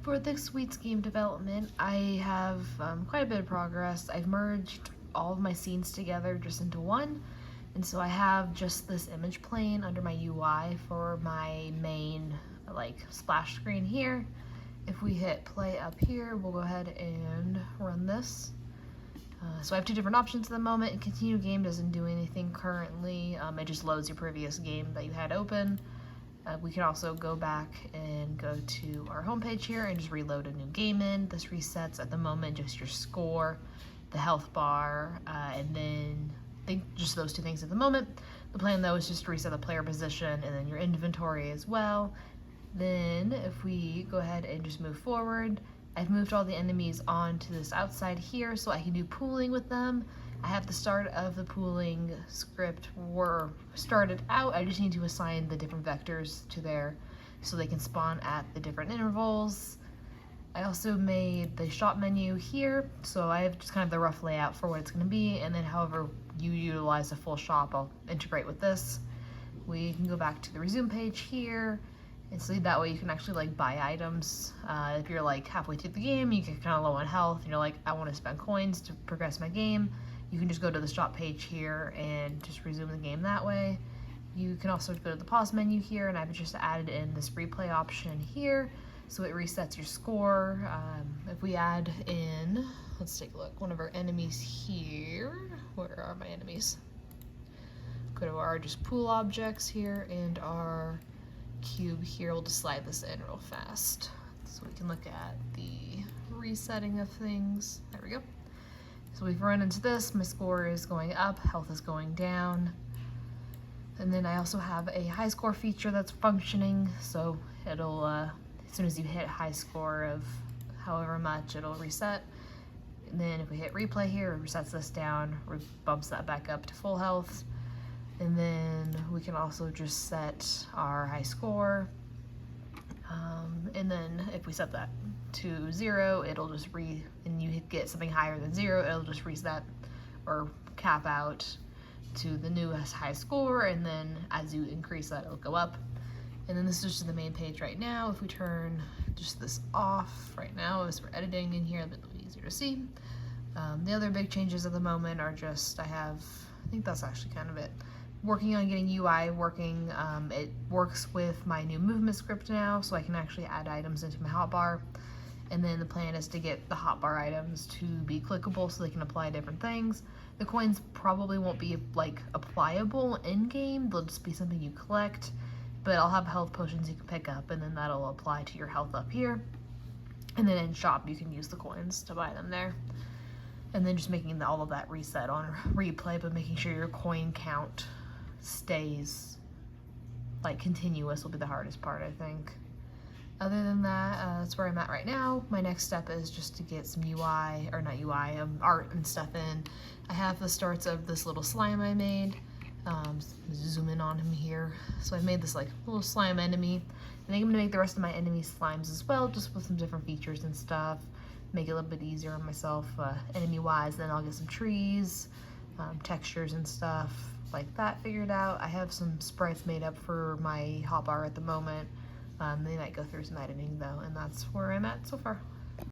For this Sweets game development, I have quite a bit of progress. I've merged all of my scenes together just into one, and so I have just this image plane under my UI for my main splash screen here. If we hit play up here, we'll go ahead and run this. So I have two different options at the moment. Continue game doesn't do anything currently. It just loads your previous game that you had open. We can also go back and go to our homepage here and just reload a new game in. This resets at the moment just your score, the health bar, and then I think just those two things at the moment. The plan though is just to reset the player position and then your inventory as well. Then if we go ahead and just move forward, I've moved all the enemies onto this outside here so I can do pooling with them. I have the start of the pooling script started out. I just need to assign the different vectors to there so they can spawn at the different intervals. I also made the shop menu here, so I have just kind of the rough layout for what it's going to be, and then however you utilize a full shop, I'll integrate with this. We can go back to the resume page here, and so that way you can actually buy items. If you're halfway through the game, you get kind of low on health, and you're like, I want to spend coins to progress my game. You can just go to the shop page here and just resume the game that way. You can also go to the pause menu here, and I've just added in this replay option here, so it resets your score. If we add in, let's take a look, one of our enemies here. Where are my enemies? Go to our just pool objects here, and our cube here. We'll just slide this in real fast so we can look at the resetting of things. There we go. So we've run into this, my score is going up, health is going down. And then I also have a high score feature that's functioning, so it'll, as soon as you hit high score of however much, it'll reset. And then if we hit replay here, it resets this down, bumps that back up to full health. And then we can also just set our high score. And then if we set that to 0, it'll just and you get something higher than 0, it'll just reset or cap out to the newest high score, and then as you increase that, it'll go up. And then this is just the main page right now. If we turn just this off right now, as we're editing in here, a bit easier to see. The other big changes at the moment are just, I think that's actually kind of it. Working on getting UI working. It works with my new movement script now, so I can actually add items into my hotbar. And then the plan is to get the hotbar items to be clickable so they can apply different things. The coins probably won't be applyable in game, they'll just be something you collect, but I'll have health potions you can pick up, and then that'll apply to your health up here. And then in shop you can use the coins to buy them there. And then just making all of that reset on replay, but making sure your coin count stays continuous will be the hardest part, I think. Other than that, that's where I'm at right now. My next step is just to get some art and stuff in. I have the starts of this little slime I made. Zoom in on him here. So I made this little slime enemy. And I'm gonna make the rest of my enemy slimes as well, just with some different features and stuff. Make it a little bit easier on myself, enemy-wise. Then I'll get some trees, textures and stuff like that figured out. I have some sprites made up for my hotbar at the moment. They might go through some editing though, and that's where I'm at so far.